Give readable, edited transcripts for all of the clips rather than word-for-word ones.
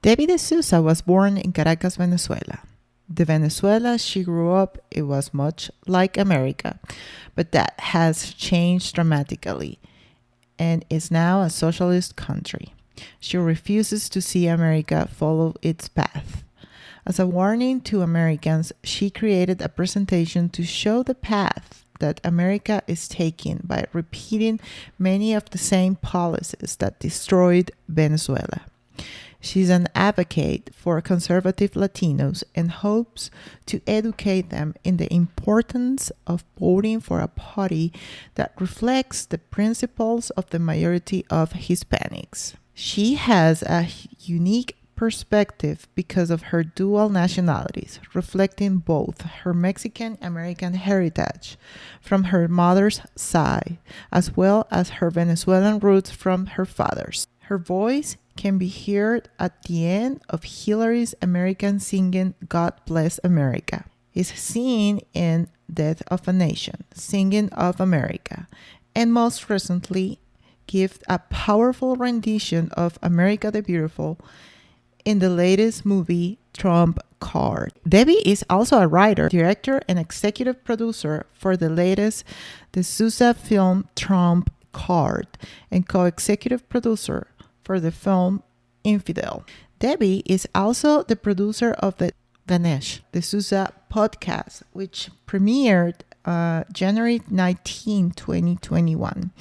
Debbie D Souza was born in Caracas, Venezuela. The Venezuela she grew up it was much like America, but that has changed dramatically and is now a socialist country. She refuses to see America follow its path. As a warning to Americans, she created a presentation to show the path that America is taking by repeating many of the same policies that destroyed Venezuela. She's an advocate for conservative Latinos and hopes to educate them in the importance of voting for a party that reflects the principles of the majority of Hispanics. She has a unique perspective because of her dual nationalities, reflecting both her Mexican American heritage from her mother's side, as well as her Venezuelan roots from her father's. Her voice can be heard at the end of Hillary's American singing God Bless America. Is seen in Death of a Nation, Singing of America, and most recently give a powerful rendition of America the Beautiful in the latest movie Trump Card. Debbie is also a writer, director, and executive producer for the latest De Souza film Trump Card and co-executive producer for the film Infidel. Debbie is also the producer of the Ganesh De Souza podcast, which premiered January 19, 2021.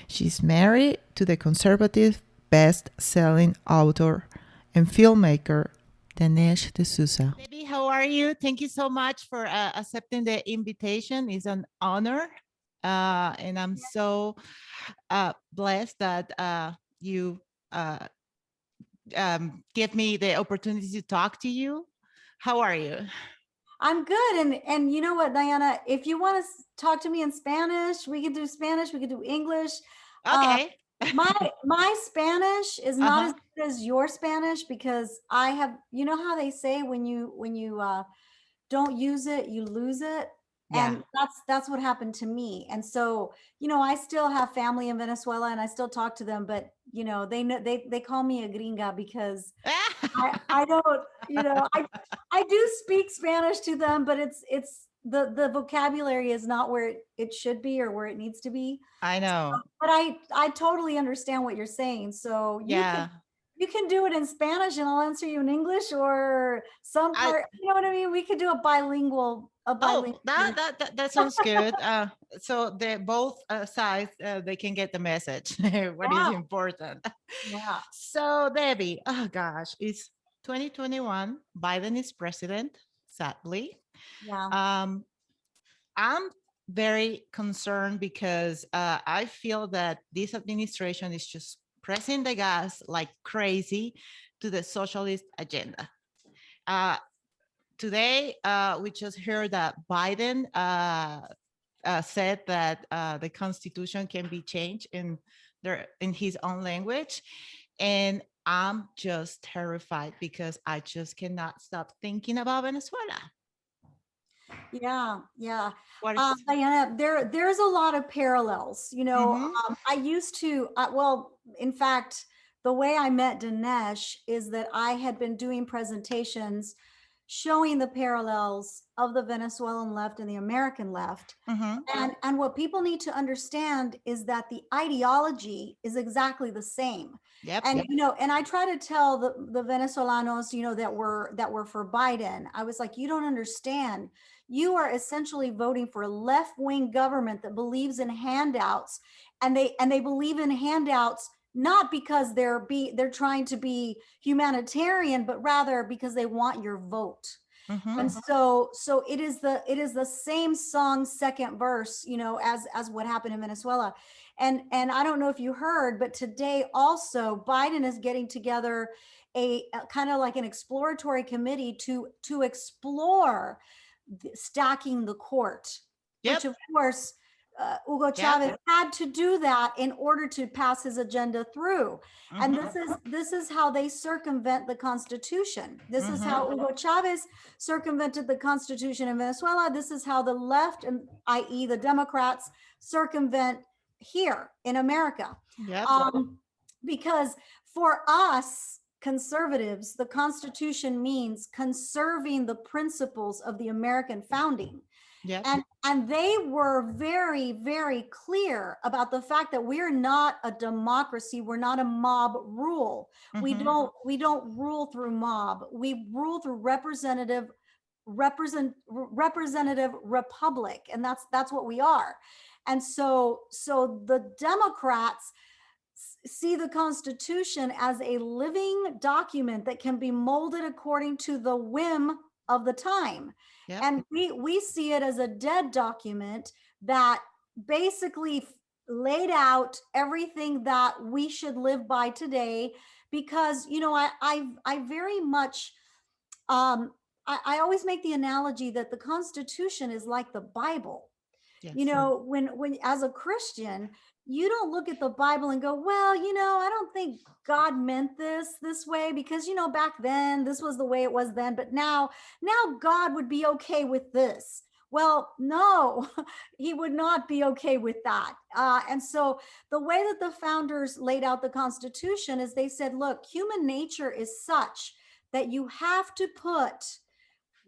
She's married to the conservative best-selling author and filmmaker Ganesh De Souza. Debbie, how are you? Thank you so much for accepting the invitation. It's an honor. And I'm so blessed that you uh, give me the opportunity to talk to you. How are you? I'm good. And you know what, Diana, if you want to talk to me in Spanish, we can do Spanish, we can do English. Okay. My Spanish is not as Uh-huh. good as your Spanish because I have, you know how they say when you don't use it, you lose it. Yeah. And that's what happened to me. And so, you know, I still have family in Venezuela and I still talk to them, but you know, they know they call me a gringa because I don't, you know, I do speak Spanish to them, but it's the vocabulary is not where it should be or where it needs to be. I know. But I totally understand what you're saying. So Yeah. you can do it in Spanish and I'll answer you in English or some I part, you know what I mean? We could do a bilingual. Oh, that sounds good. So the both sides they can get the message. What is Yeah, important? yeah, So Debbie, oh gosh, it's 2021. Biden is president. Sadly, yeah. um, I'm very concerned because I feel that this administration is just pressing the gas like crazy to the socialist agenda. Uh, Today, we just heard that Biden said that the Constitution can be changed in his own language, and I'm just terrified because I just cannot stop thinking about Venezuela. Yeah, yeah. What is? Diana, there's a lot of parallels. You know, Mm-hmm. I used to, well, in fact, the way I met Dinesh is that I had been doing presentations showing the parallels of the Venezuelan left and the American left. Mm-hmm. And what people need to understand is that the ideology is exactly the same. Yep. And you know, and I try to tell the Venezolanos, you know, that were for Biden. I was like, you don't understand. You are essentially voting for a left-wing government that believes in handouts, and they believe in handouts not because they're trying to be humanitarian, but rather because they want your vote. Mm-hmm. And so it is the same song second verse, you know, as what happened in Venezuela. And I don't know if you heard, but today also Biden is getting together a kind of like an exploratory committee to explore stacking the court, Yep. which of course Hugo Yep. Chavez had to do that in order to pass his agenda through. And Mm-hmm. this is how they circumvent the Constitution. This is Mm-hmm. how Hugo Chavez circumvented the Constitution in Venezuela. This is how the left, and i.e., the Democrats, circumvent here in America. Yep. Um, because for us conservatives, the Constitution means conserving the principles of the American founding. Yep. And they were very, very clear about the fact that we're not a democracy. We're not a mob rule. We don't rule through mob. We rule through representative republic, and that's what we are. And so the Democrats see the Constitution as a living document that can be molded according to the whim of the time. Yep. And we see it as a dead document that basically laid out everything that we should live by today. Because, you know, I very much, I always make the analogy that the Constitution is like the Bible. Yes. You know, when as a Christian, you don't look at the Bible and go, well, you know, I don't think God meant this way, because, you know, back then this was the way it was then, but now God would be okay with this. Well, no, he would not be okay with that. And so the way that the founders laid out the Constitution is they said, look, human nature is such that you have to put,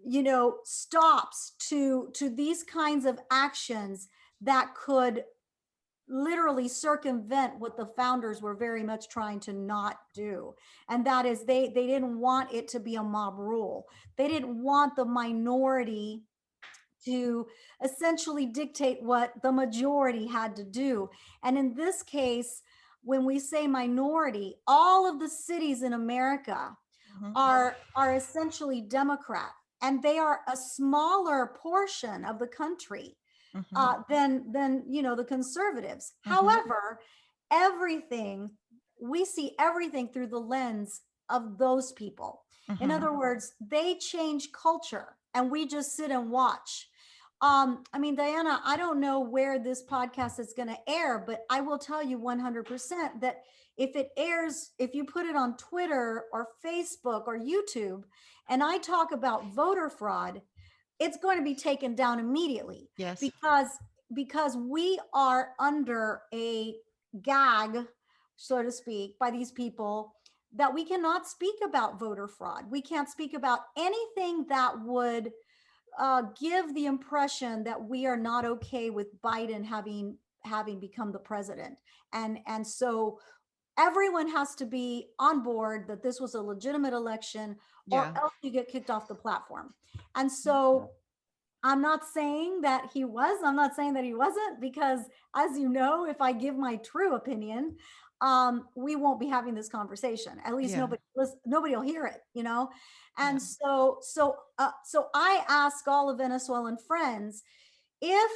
you know, stops to these kinds of actions that could literally circumvent what the founders were very much trying to not do. And that is they didn't want it to be a mob rule. They didn't want the minority to essentially dictate what the majority had to do. And in this case, when we say minority, all of the cities in America are essentially Democrat, and they are a smaller portion of the country than you know, the conservatives. However, we see everything through the lens of those people. In other words, they change culture and we just sit and watch. I mean, Diana, I don't know where this podcast is going to air, but I will tell you 100% that if it airs, if you put it on Twitter or Facebook or YouTube, and I talk about voter fraud, it's going to be taken down immediately. Yes. Because we are under a gag, so to speak, by these people, that we cannot speak about voter fraud. We can't speak about anything that would give the impression that we are not okay with Biden having become the president. And so everyone has to be on board that this was a legitimate election, or else you get kicked off the platform. And so I'm not saying that he was, I'm not saying that he wasn't, because as you know, if I give my true opinion, we won't be having this conversation. At least nobody will hear it, you know? And so I ask all of Venezuelan friends, if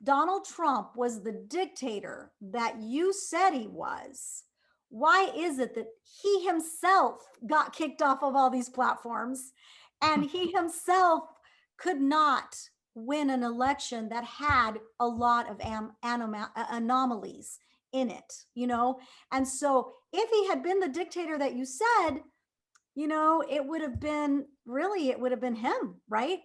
Donald Trump was the dictator that you said he was, why is it that he himself got kicked off of all these platforms and he himself could not win an election that had a lot of anomalies in it, you know? And so if he had been the dictator that you said, you know, it would have been him, right?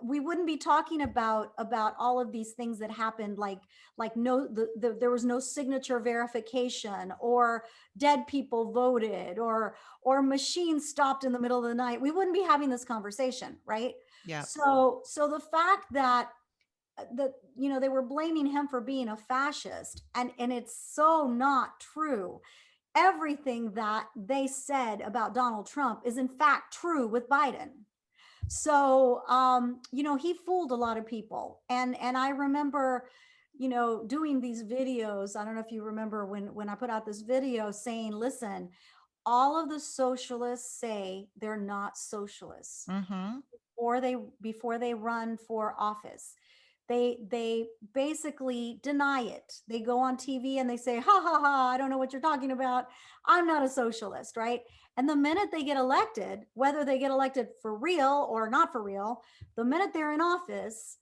We wouldn't be talking about all of these things that happened, like there was no signature verification, or dead people voted, or machines stopped in the middle of the night. We wouldn't be having this conversation, right? Yeah. So the fact that you know, they were blaming him for being a fascist, and it's so not true. Everything that they said about Donald Trump is in fact true with Biden. So, you know, he fooled a lot of people. And I remember, you know, doing these videos. I don't know if you remember when I put out this video saying, listen, all of the socialists say they're not socialists before they run for office. They basically deny it. They go on TV and they say, ha ha ha, I don't know what you're talking about. I'm not a socialist, right? And the minute they get elected, whether they get elected for real or not for real, the minute they're in office,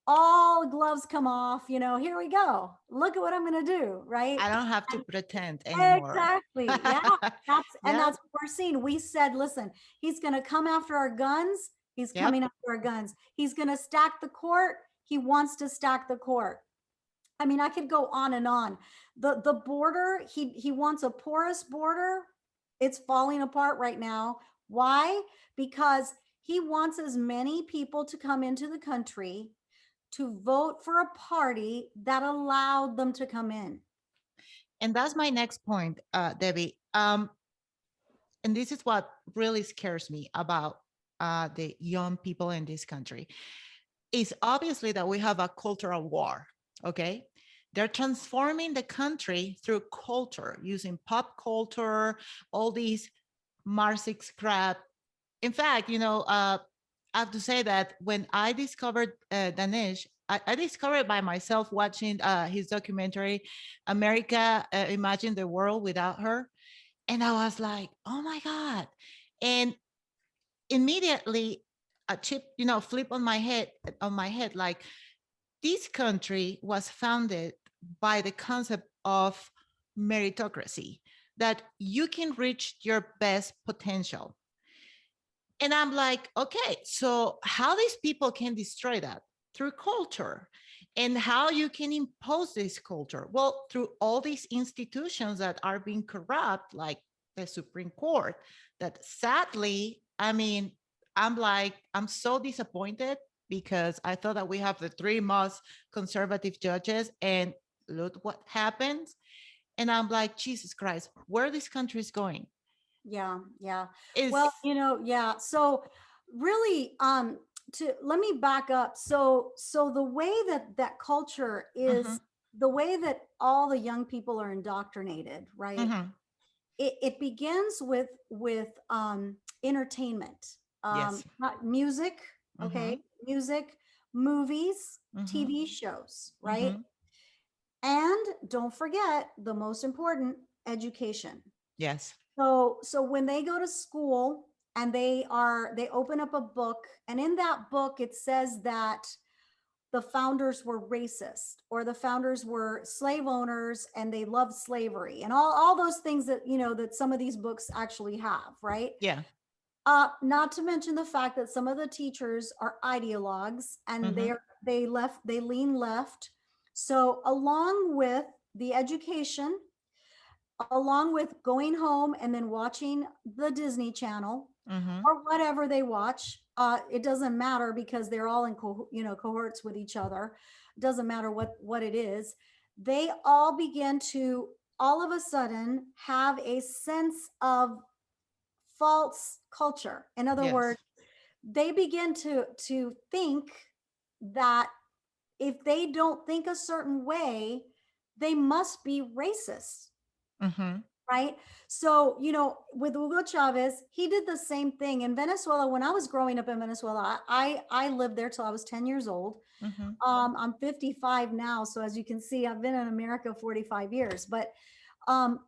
all gloves come off, you know, here we go. Look at what I'm going to do, right? I don't have to pretend anymore. Exactly. Yeah. And that's what we're seeing. We said, listen, he's going to come after our guns. He's coming after our guns. He's going to stack the court. He wants to stack the court. I mean, I could go on and on. The border, he wants a porous border. It's falling apart right now. Why? Because he wants as many people to come into the country to vote for a party that allowed them to come in. And that's my next point, Debbie. And this is what really scares me about the young people in this country. Is obviously that we have a cultural war. Okay, they're transforming the country through culture, using pop culture, all these Marxist crap. In fact, I have to say that when I discovered Danish, I discovered by myself watching his documentary, America Imagine the World Without Her. And I was like, oh my God. And immediately a chip, flip on my head, like this country was founded by the concept of meritocracy, that you can reach your best potential. And I'm like, okay, so how these people can destroy that? Through culture. And how you can impose this culture? Well, through all these institutions that are being corrupt, like the Supreme Court, that sadly, I mean, I'm so disappointed because I thought that we have the three most conservative judges, and look what happens. And I'm like, Jesus Christ, where this country is going Yeah, yeah. is. Well, yeah. So really, to let me back up. So the way that culture Mhm, is, the way that all the young people are indoctrinated, right? mhm. It begins with entertainment, Yes. music, okay, Mhm, music, movies, mhm, TV shows, right? mhm. And don't forget the most important, education. Yes. So when they go to school and they open up a book, and in that book it says that the founders were racist, or the founders were slave owners and they loved slavery, and all those things that that some of these books actually have, right? Yeah. Not to mention the fact that some of the teachers are ideologues, and Mhm, they lean left. So along with the education, along with going home and then watching the Disney Channel mhm. or whatever they watch. It doesn't matter because they're all in cohorts with each other. It doesn't matter what it is. They all begin to all of a sudden have a sense of false culture. In other Yes. words, they begin to think that if they don't think a certain way, they must be racist, Mhm. right? So, with Hugo Chavez, he did the same thing in Venezuela. When I was growing up in Venezuela, I lived there till I was 10 years old. Mhm. I'm 55 now, so as you can see, I've been in America 45 years. But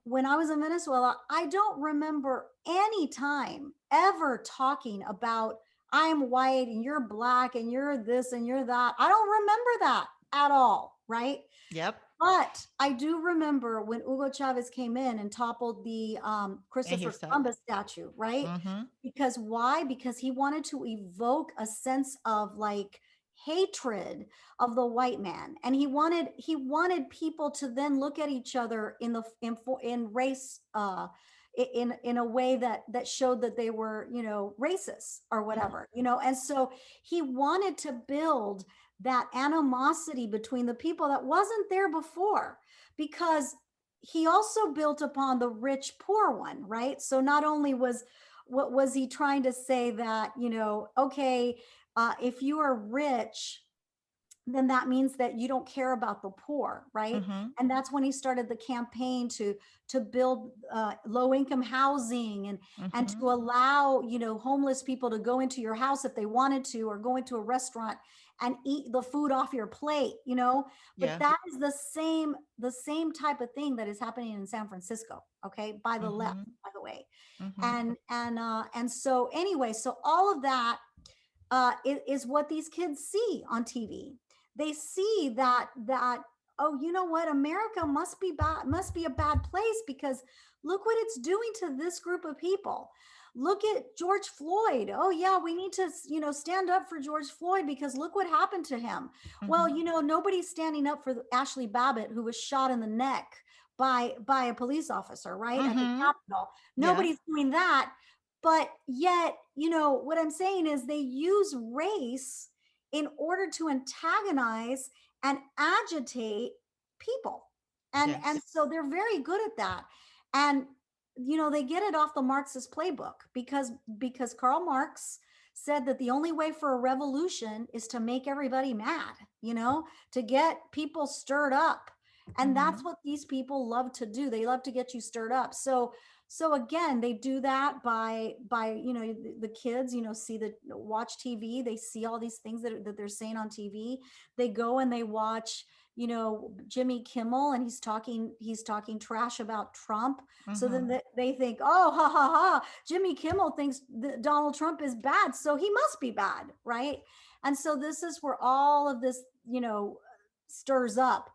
when I was in Venezuela, I don't remember any time ever talking about I'm white and you're black and you're this and you're that. I don't remember that at all, right? Yep. But I do remember when Hugo Chavez came in and toppled the And he Christopher said, Columbus statue, right? mhm. Because why? Because he wanted to evoke a sense of like hatred of the white man, and he wanted people to then look at each other in race, in a way that showed that they were racist or Mhm. whatever, and so he wanted to build that animosity between the people that wasn't there before, because he also built upon the rich poor one, right? So not only what was he trying to say that, okay, if you are rich, then that means that you don't care about the poor, right? Mhm. And that's when he started the campaign to build low income housing, and to Mhm. allow homeless people to go into your house if they wanted to, or go into a restaurant and eat the food off your plate. But Yeah. that is the same type of thing that is happening in San Francisco, okay, by the left, Mhm. by the way. Mhm. And so anyway, so all of that is what these kids see on TV. They see that, oh, you know what, America must be a bad place, because look what it's doing to this group of people. Look at George Floyd. Oh yeah, we need to, stand up for George Floyd because look what happened to him. Well, Mhm. nobody's standing up for Ashley Babbitt, who was shot in the neck by a police officer, right, at the Mhm. Capitol. Yeah. Nobody's doing that. But yet, what I'm saying is they use race in order to antagonize and agitate people. And Yes. so they're very good at that. And they get it off the Marxist playbook because Karl Marx said that the only way for a revolution is to make everybody mad, to get people stirred up. And that's Mhm. what these people love to do. They love to get you stirred up. So again, they do that by the kids, see the watch TV, they see all these things that they're saying on TV. They go and they watch Jimmy Kimmel, and he's talking trash about Trump. So then Mhm. they think, oh, ha ha ha, Jimmy Kimmel thinks that Donald Trump is bad, so he must be bad, right? And so this is where all of this stirs up.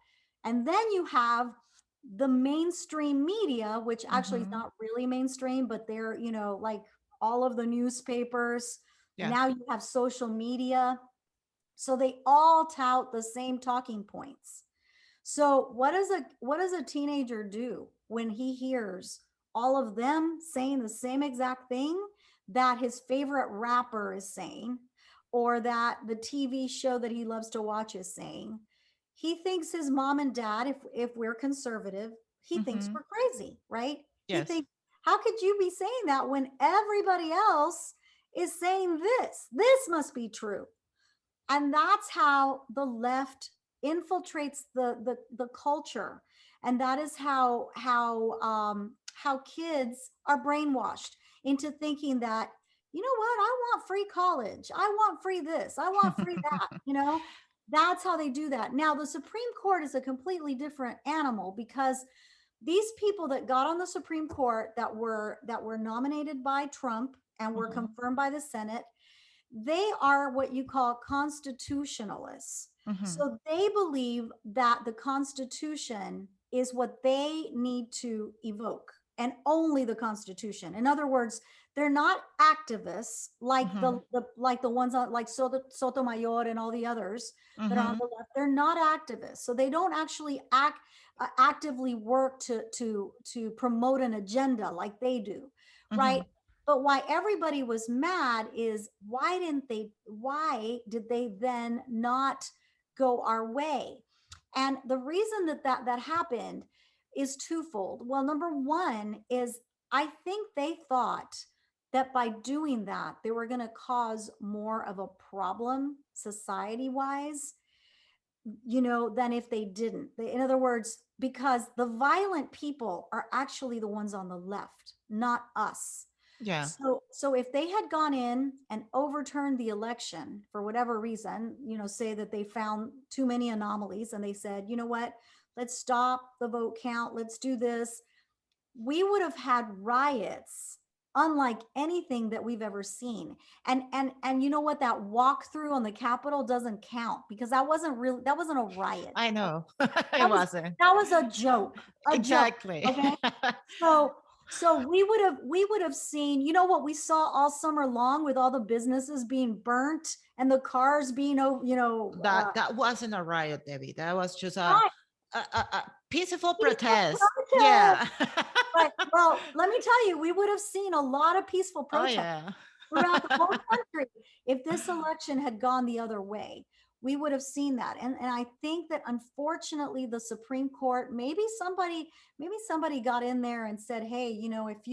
And then you have the mainstream media, which actually is Mhm. not really mainstream, but they're, like all of the newspapers. Yeah. Now you have social media. So they all tout the same talking points. So what does a teenager do when he hears all of them saying the same exact thing that his favorite rapper is saying, or that the TV show that he loves to watch is saying? He thinks his mom and dad, if we're conservative, he thinks Mhm. we're crazy, right? He Yes. thinks, how could you be saying that when everybody else is saying this? This must be true. And that's how the left infiltrates the culture. And that is how kids are brainwashed into thinking that, what, I want free college, I want free this, I want free that. That's how they do that. Now the Supreme Court is a completely different animal, because these people that got on the Supreme Court, that were nominated by Trump and were Mhm. confirmed by the Senate, they are what you call constitutionalists. Mhm. So they believe that the Constitution is what they need to evoke, and only the Constitution. In other words, they're not activists like the, Mhm. the like the ones on, like Sotomayor and all the others that are on Mhm. the left. They're not activists, so they don't actually actively work to promote an agenda like they do, right? Mhm. But why everybody was mad is, why did they then not go our way? And the reason that happened is twofold. Well, number one is, I think they thought that by doing that, they were going to cause more of a problem society wise, than if they didn't. In other words, because the violent people are actually the ones on the left, not us. Yeah. So if they had gone in and overturned the election for whatever reason, say that they found too many anomalies and they said, you know what, let's stop the vote count, let's do this, we would have had riots unlike anything that we've ever seen. And you know what, that walkthrough on the Capitol doesn't count, because that wasn't a riot. I know. It That was wasn't. that was a joke. A joke. Exactly. Okay. So we would have seen, what we saw all summer long, with all the businesses being burnt and the cars being, That wasn't a riot, Debbie. That was just right, a peaceful peaceful protest. protest. Yeah. Right. Well, let me tell you, we would have seen a lot of peaceful Oh protests yeah. throughout the whole country if this election had gone the other way. We would have seen that. And I think that unfortunately the Supreme Court, maybe somebody got in there and said, hey, if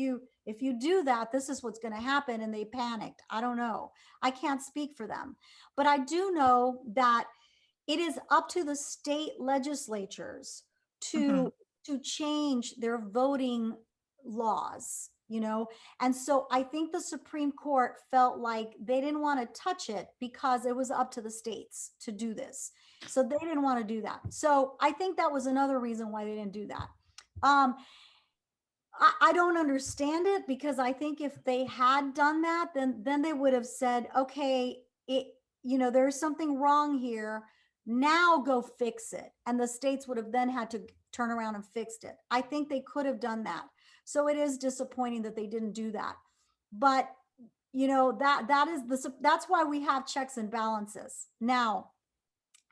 you do that, this is what's going to happen, and they panicked. I don't know. I can't speak for them. But I do know that it is up to the state legislatures Mhm. to to change their voting laws, and so I think the Supreme Court felt like they didn't want to touch it because it was up to the states to do this, so they didn't want to do that. So I think that was another reason why they didn't do that. um I don't understand it, because I think if they had done that, then they would have said, okay, there's something wrong here. Now go fix it. And the states would have then had to turn around and fixed it. I think they could have done that. So it is disappointing that they didn't do that. But that is that's why we have checks and balances. Now,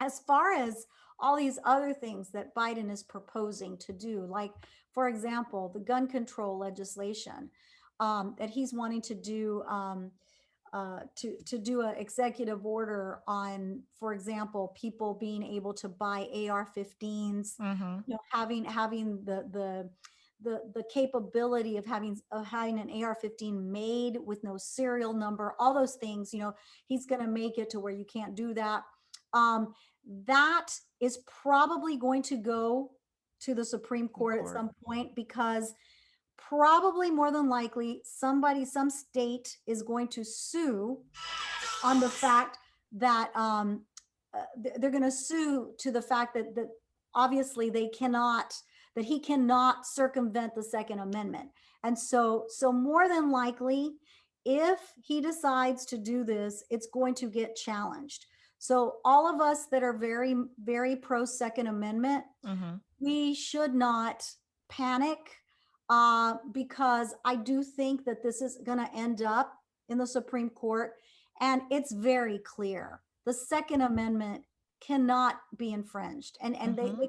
as far as all these other things that Biden is proposing to do, like, for example, the gun control legislation that he's wanting to do, to do an executive order on, for example, people being able to buy AR-15s, Mm-hmm. having the capability of having an AR-15 made with no serial number, all those things. He's going to make it to where you can't do that. Um, that is probably going to go to the Supreme In Court at court. some point, because probably more than likely some state is going to sue on the fact that they're going to sue to the fact that obviously that he cannot circumvent the Second Amendment. And so more than likely, if he decides to do this, it's going to get challenged. So all of us that are very, very pro Second Amendment, Mm-hmm. we should not panic, because I do think that this is going to end up in the Supreme Court. And it's very clear the Second Amendment cannot be infringed. And Mm-hmm.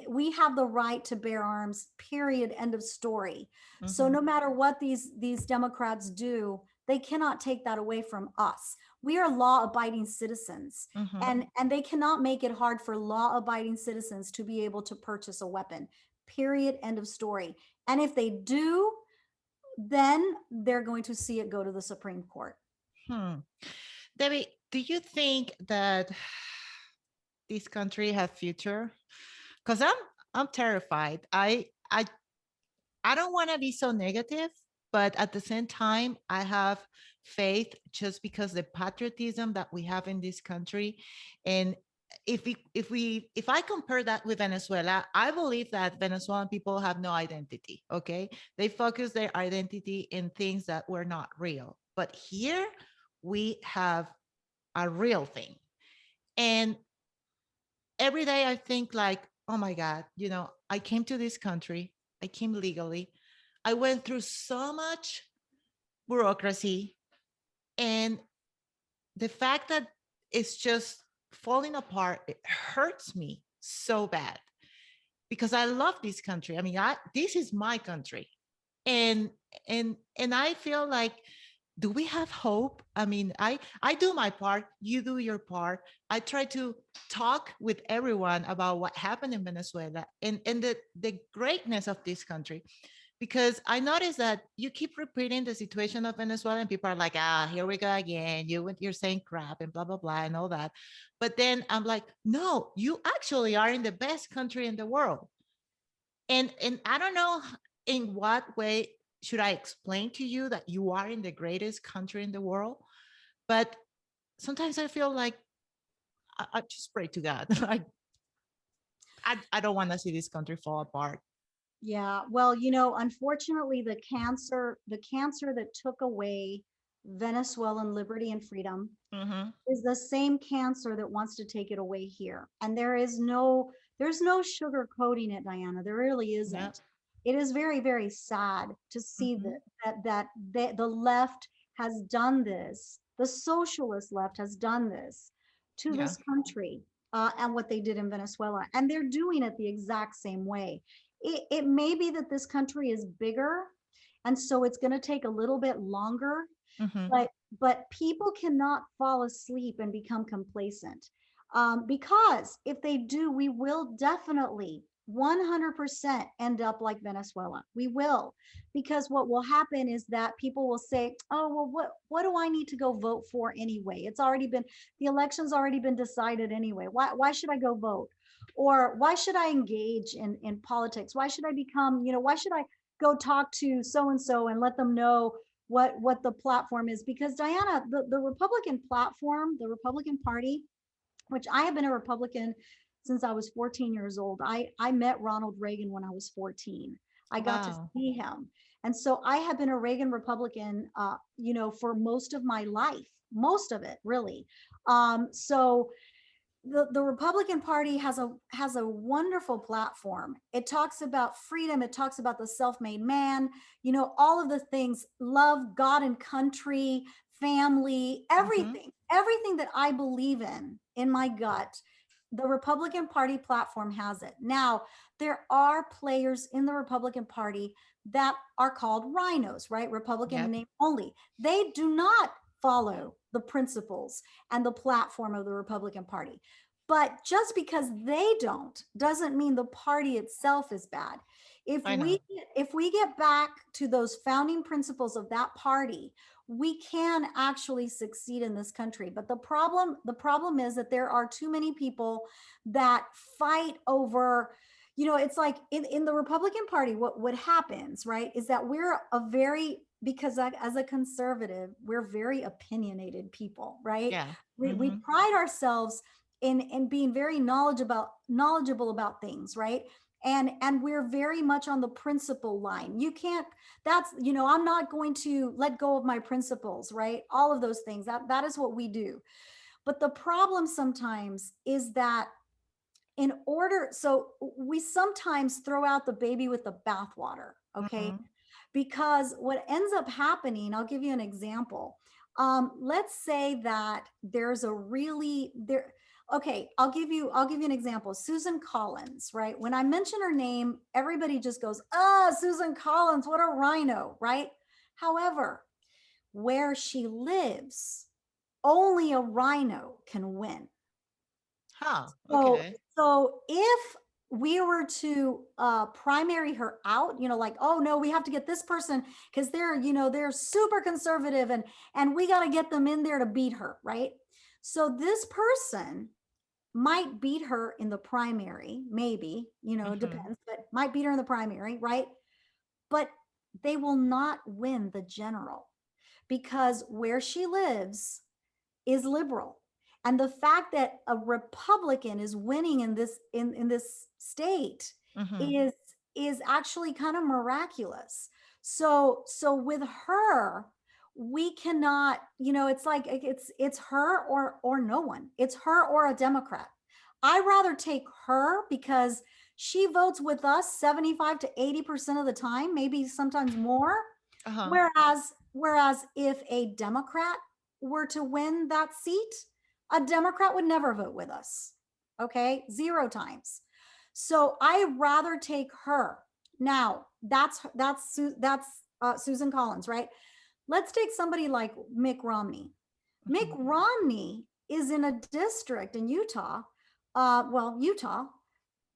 we have the right to bear arms, period, end of story. So Mm-hmm. no matter what these Democrats do, they cannot take that away from us. We are law abiding citizens, Mm-hmm. and they cannot make it hard for law abiding citizens to be able to purchase a weapon, period, end of story. And if they do, then they're going to see it go to the Supreme Court. Hmm. Debbie, do you think that this country has future? Because I'm terrified. I don't want to be so negative, but at the same time, I have faith just because the patriotism that we have in this country. And if I compare that with Venezuela, I believe that Venezuelan people have no identity. Okay. They focus their identity in things that were not real. But here we have a real thing. And every day I think like, oh my God, I came to this country, I came legally, I went through so much bureaucracy, and the fact that it's just falling apart, it hurts me so bad because I love this country. I mean, this is my country. And and I feel like, do we have hope? I mean, I do my part, you do your part. I try to talk with everyone about what happened in Venezuela and the greatness of this country, because I noticed that you keep repeating the situation of Venezuela and people are like, here we go again, you're saying crap and blah blah blah and all that. But then I'm like, no, you actually are in the best country in the world. And I don't know in what way should I explain to you that you are in the greatest country in the world, but sometimes I feel like I just pray to God. Like, I don't want to see this country fall apart. Yeah, well, unfortunately, the cancer that took away Venezuelan liberty and freedom Mm-hmm. is the same cancer that wants to take it away here. And there's no sugarcoating it, Diana. There really Yeah. isn't. It is very, very sad to see Mm-hmm. that the left has done this. The socialist left has done this to Yeah. this country, and what they did in Venezuela. And they're doing it the exact same way. It may be that this country is bigger, and so it's going to take a little bit longer, Mm-hmm. but people cannot fall asleep and become complacent, because if they do, we will definitely 100% end up like Venezuela. We will, because what will happen is that people will say, oh, well, what do I need to go vote for anyway? The election's already been decided anyway. Why should I go vote? Or why should I engage in politics? Why should I why should I go talk to so and so and let them know what the platform is? Because Diana, the Republican platform, the Republican Party, which I have been a Republican since I was 14 years old. I met Ronald Reagan when I was 14. I got to Wow. see him. And so I have been a Reagan Republican, for most of my life, most of it really. So the Republican Party has a wonderful platform. It talks about freedom, it talks about the self-made man, all of the things, love, God and country, family, Mm-hmm. everything that I believe in my gut. The Republican Party platform has it. Now, there are players in the Republican Party that are called rhinos, right? Republican in Yep. name only. They do not follow the principles and the platform of the Republican Party. But just because they don't doesn't mean the party itself is bad. If I we know. if we get back to those founding principles of that party, we can actually succeed in this country. But the problem is that there are too many people that fight over, it's like in the Republican Party, what happens, right, is that we're a very, because as a conservative, we're very opinionated people, right? Yeah. We Mm-hmm. pride ourselves in being very knowledgeable about things, right? And we're very much on the principle line. You can't, that's, I'm not going to let go of my principles, right? All of those things, that is what we do. But the problem sometimes is that so we sometimes throw out the baby with the bathwater, okay? Mm-hmm. Because what ends up happening, I'll give you an example. Let's say that there's a really there. Okay, I'll give you an example. Susan Collins, right? When I mention her name, everybody just goes, Susan Collins, what a rhino, right? However, where she lives, only a rhino can win. Huh. So, Okay. so if we were to primary her out, like, oh no, we have to get this person because they're super conservative, and we got to get them in there to beat her, right? So this person might beat her in the primary, maybe, it Mm-hmm. depends, but might beat her in the primary, right? But they will not win the general because where she lives is liberal. And the fact that a Republican is winning in this state Mm-hmm. is is actually kind of miraculous. So with her, we cannot, it's like it's her or no one. It's her or a Democrat. I rather take her because she votes with us 75 to 80% of the time, maybe sometimes more. Uh-huh. Whereas if a Democrat were to win that seat, a Democrat would never vote with us. Okay, 0 times. So I rather take her. Now that's Susan Collins, right? Let's take somebody like Mitt Romney. Mitt Mm-hmm. Romney is in a district in Utah, Utah,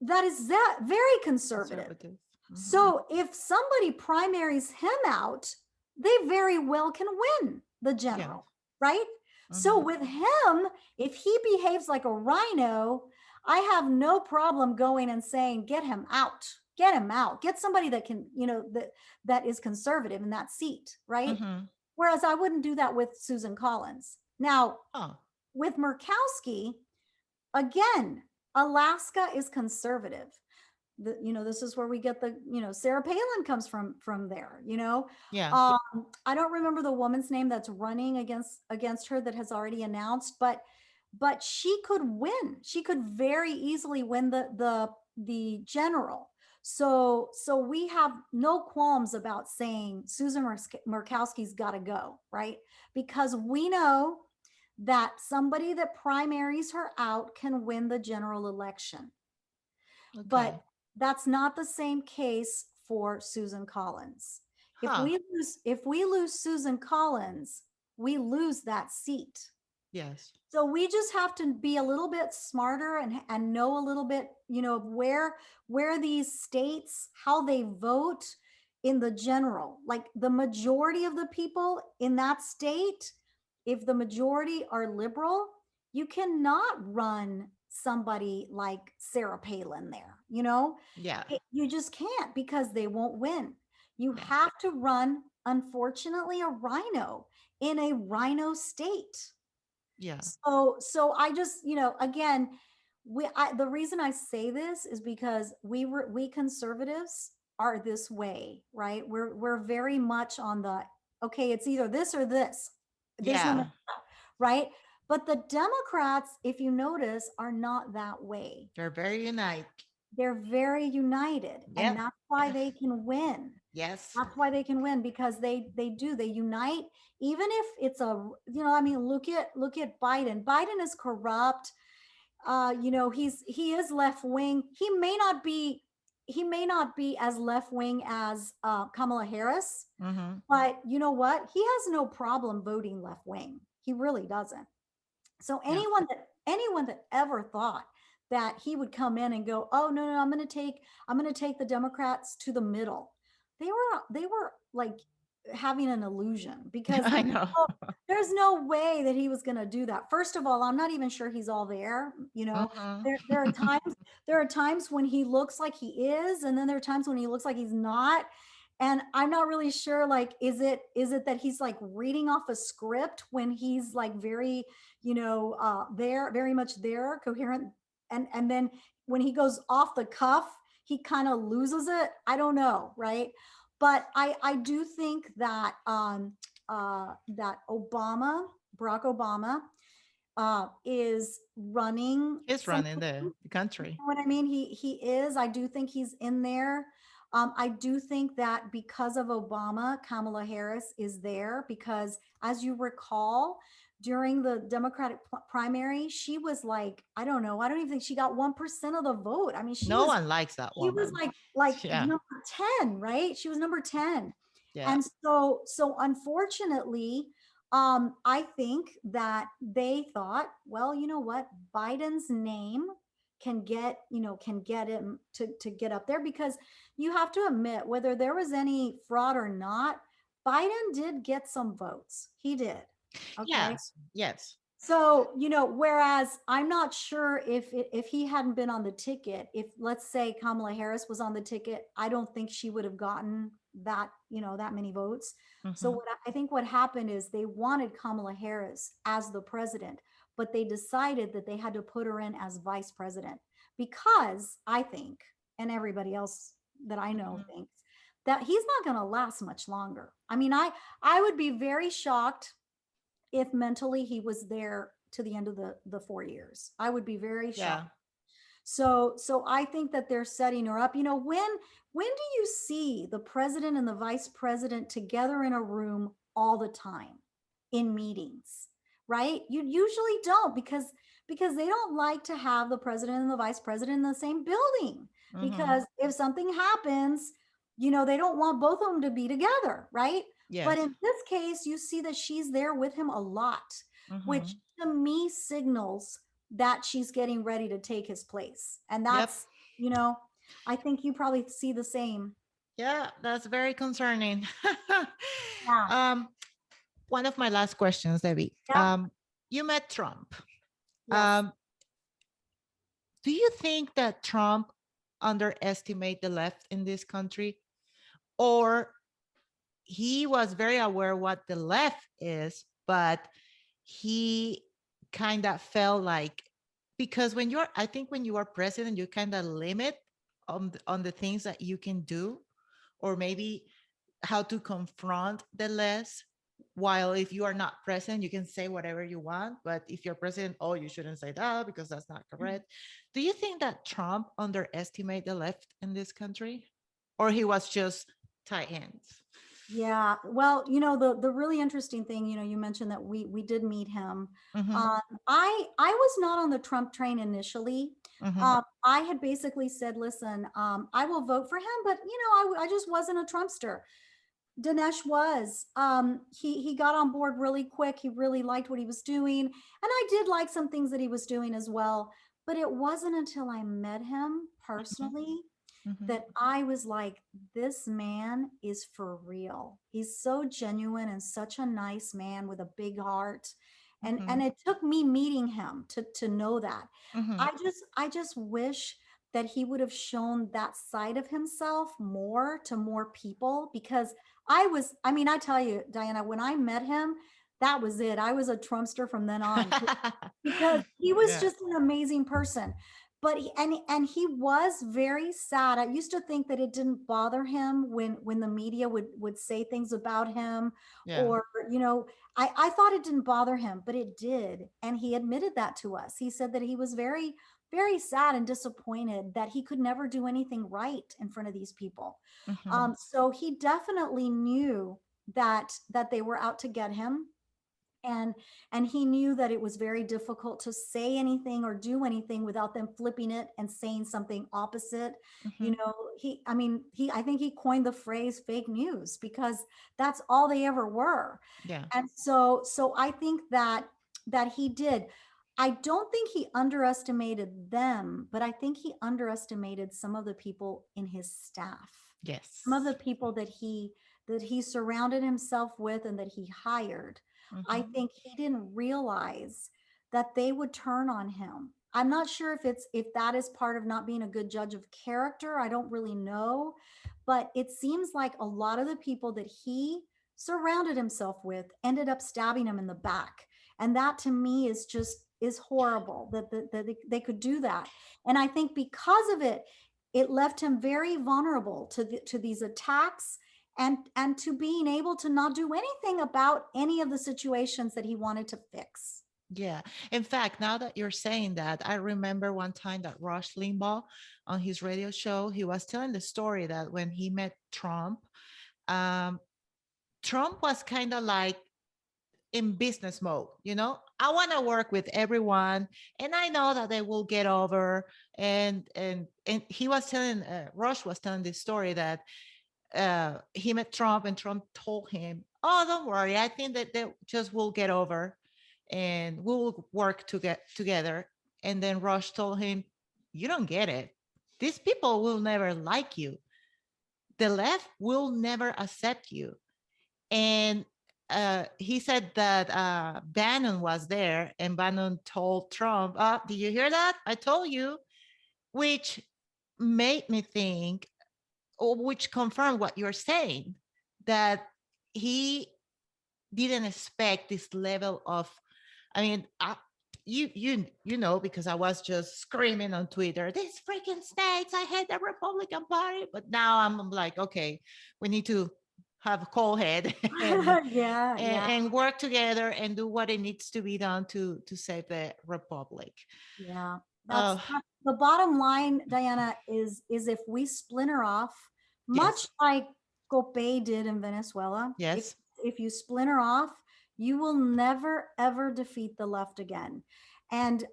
that is that very conservative. Conservative. Mm-hmm. So if somebody primaries him out, they very well can win the Yes. general, right? So Mm-hmm. with him, if he behaves like a rhino, I have no problem going and saying, get him out, get him out, get somebody that can, that is conservative in that seat, right? Mm-hmm. Whereas I wouldn't do that with Susan Collins. Now, Huh. with Murkowski, again, Alaska is conservative. This is where we get the, Sarah Palin comes from there. Yeah. um, I don't remember the woman's name that's running against her that has already announced, but she could win. She could very easily win the general. So we have no qualms about saying Susan Murkowski's got to go, right? Because we know that somebody that primaries her out can win the general election. But Okay. that's not the same case for Susan Collins. If Huh. we lose Susan Collins, we lose that seat. Yes. So we just have to be a little bit smarter and know a little bit, of where these states, how they vote in the general. Like the majority of the people in that state, if the majority are liberal, you cannot run somebody like Sarah Palin there, Yeah. You just can't because they won't win. You Yeah. have to run, unfortunately, a rhino in a rhino state. Yeah. So I just, again, the reason I say this is because we conservatives are this way, right? We're very much on the, okay, it's either this or this. There's no Yeah. middle, right? But the Democrats, if you notice, are not that way. They're very united. They're very united, and Yep. that's why they can win. Yes. That's why they can win, because they unite, even if it's a, I mean, look at Biden. Biden is corrupt. He is left wing. He may not be as left wing as Kamala Harris, Mm-hmm. but you know what? He has no problem voting left wing. He really doesn't. So Yeah. anyone that ever thought that he would come in and go, oh no, no, I'm going to take the Democrats to the middle. They were like having an illusion, because I know. there's no way that he was going to do that. First of all, I'm not even sure he's all there. There are Mm-hmm. times when he looks like he is, and then there are times when he looks like he's not. And I'm not really sure, like, is it that he's like reading off a script when he's like very, there, very much there, coherent, and then when he goes off the cuff, he kind of loses it. I don't know, right? But I do think that that Barack Obama, is running He's running something. the country. You know what I mean? He is. I do think he's in there. I do think that because of Obama, Kamala Harris is there because, as you recall, during the Democratic primary, she was like, I don't know, I don't even think she got 1% of the vote. I mean, she No was one likes that she was woman. like Yeah. number 10, right? She was number 10. Yeah. And so unfortunately, I think that they thought, well, you know what? Biden's name can get him to get up there, because you have to admit, whether there was any fraud or not, Biden did get some votes. He did. Okay. Yes. Yes. So, whereas I'm not sure if he hadn't been on the ticket, if, let's say, Kamala Harris was on the ticket, I don't think she would have gotten that many votes. So Mm-hmm. I think what happened is they wanted Kamala Harris as the president, but they decided that they had to put her in as vice president, because I think, and everybody else that I know Mm-hmm. thinks, that he's not going to last much longer. I mean, I would be very shocked if mentally he was there to the end of the 4 years. I would be very Yeah. shocked. So I think that they're setting her up. When do you see the president and the vice president together in a room all the time in meetings? Right? You usually don't, because they don't like to have the president and the vice president in the same building, Mm-hmm. because if something happens, they don't want both of them to be together, right? But Yes. in this case, you see that she's there with him a lot, which Mm-hmm. to me signals that she's getting ready to take his place. And Yep. that's, I think you probably see the same. Yeah, that's very concerning. Yeah. um, one of my last questions, Debbie. Yep. You met Trump. Yes. Um, do you think that Trump underestimate the left in this country, or he was very aware what the left is, but he kind of felt like, because I think when you are president, you kind of limit on the things that you can do, or maybe how to confront the less. While if you are not president, you can say whatever you want, but if you're president, oh, you shouldn't say that because that's not correct. Do you think that Trump underestimate the left in this country, or he was just tight hands? Yeah. Well, the really interesting thing, you mentioned that we did meet him. Mm-hmm. Um, I was not on the Trump train initially. Mm-hmm. I had basically said, listen, I will vote for him, but I just wasn't a Trumpster. Dinesh was. He got on board really quick. He really liked what he was doing, and I did like some things that he was doing as well. But it wasn't until I met him personally Mm-hmm. that I was like, this man is for real. He's so genuine and such a nice man with a big heart. And Mm-hmm. it took me meeting him to know that. Mm-hmm. I just wish that he would have shown that side of himself more to more people, because I mean, I tell you, Diana, when I met him, that was it. I was a Trumpster from then on, because he was Yeah. just an amazing person. but and he was very sad. I used to think that it didn't bother him when the media would say things about him, Yeah. or I thought it didn't bother him, but it did, and he admitted that to us. He said that he was very sad and disappointed that he could never do anything right in front of these people. Hmm. So he definitely knew that they were out to get him, and he knew that it was very difficult to say anything or do anything without them flipping it and saying something opposite. Hmm. He I think he coined the phrase fake news, because that's all they ever were. Yeah. And so I think that he did. I don't think he underestimated them, but I think he underestimated some of the people in his staff, some of Yes. the people that he surrounded himself with and that he hired. I Hmm. think he didn't realize that they would turn on him. I'm not sure if that is part of not being a good judge of character. I don't really know, but it seems like a lot of the people that he surrounded himself with ended up stabbing him in the back. And that to me is horrible that they could do that. And I think because of it, it left him very vulnerable to these attacks, and to being able to not do anything about any of the situations that he wanted to fix. Yeah. In fact, now that you're saying that, I remember one time that Rush Limbaugh on his radio show, he was telling the story that when he met Trump, um, Trump was kind of like in business mode, I want to work with everyone, and I know that they will get over. And he was telling, Rush was telling this story that he met Trump, and Trump told him, "Oh, don't worry. I think that they just will get over, and we'll work to get together." And then Rush told him, "You don't get it. These people will never like you. The left will never accept you." And he said that Bannon was there, and Bannon told Trump, "Did you hear that? I told you," which made me think, or which confirmed what you're saying, that he didn't expect this level of, I mean, because I was just screaming on Twitter, "These freaking states, I hate the Republican Party." But now I'm like, okay, we need to have a cold head and Yeah, yeah, work together and do what it needs to be done to save the republic. yeah. Oh, That's the bottom line, Diana, is if we splinter off, much yes, like Copey did in Venezuela, yes. if you splinter off, you will never ever defeat the left again. And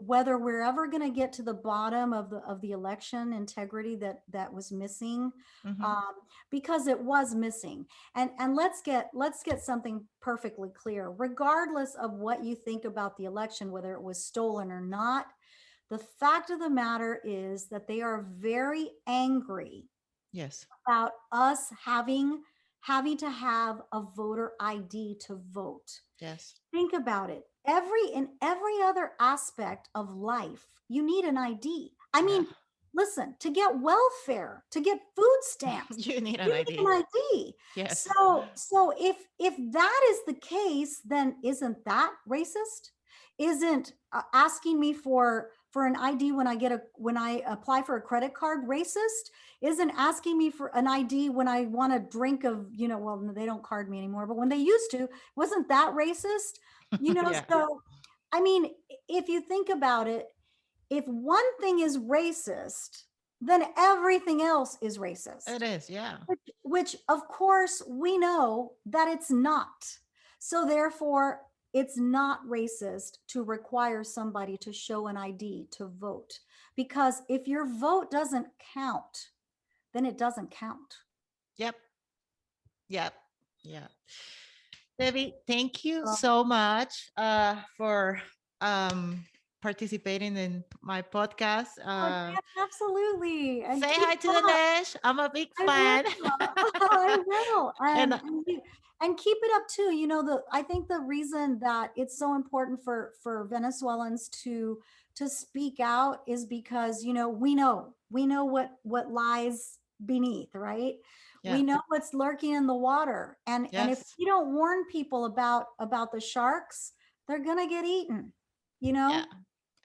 whether we're ever going to get to the bottom of the election integrity that was missing, Hmm. um, because it was missing. And let's get something perfectly clear. Regardless of what you think about the election, whether it was stolen or not, the fact of the matter is that they are very angry Yes, about us having to have a voter ID to vote. yes. Think about it. In every other aspect of life, you need an ID. I Yeah. mean, listen, to get welfare, to get food stamps, You need an you need idea. an ID. Yes. So if that is the case, then isn't that racist? Isn't asking me for an ID when I apply for a credit card racist? Isn't asking me for an ID when I want a drink of, well, they don't card me anymore, but when they used to, wasn't that racist? Yeah, So I mean, if you think about it, if one thing is racist, then everything else is it racist, is. Yeah. which of course we know that it's not. So therefore, it's not racist to require somebody to show an ID to vote, because if your vote doesn't count, then it doesn't count. Yep. Yep. Yeah. Debbie, thank you So, so much for um, participating in my podcast. oh, yeah, absolutely. And Say keep hi it to the up. Nash. I'm a big I will. fan. I will. And And keep it up too. I think the reason that it's so important for Venezuelans to speak out is because, we know what lies beneath, right? yeah, We know what's lurking in the water. And if yes, you don't warn people about the sharks, they're gonna get eaten, you yeah,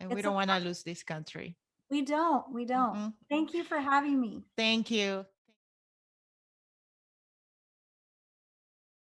know? And we It's don't a want to lose this country. we don't. Mhm. Thank you for having me. Thank you.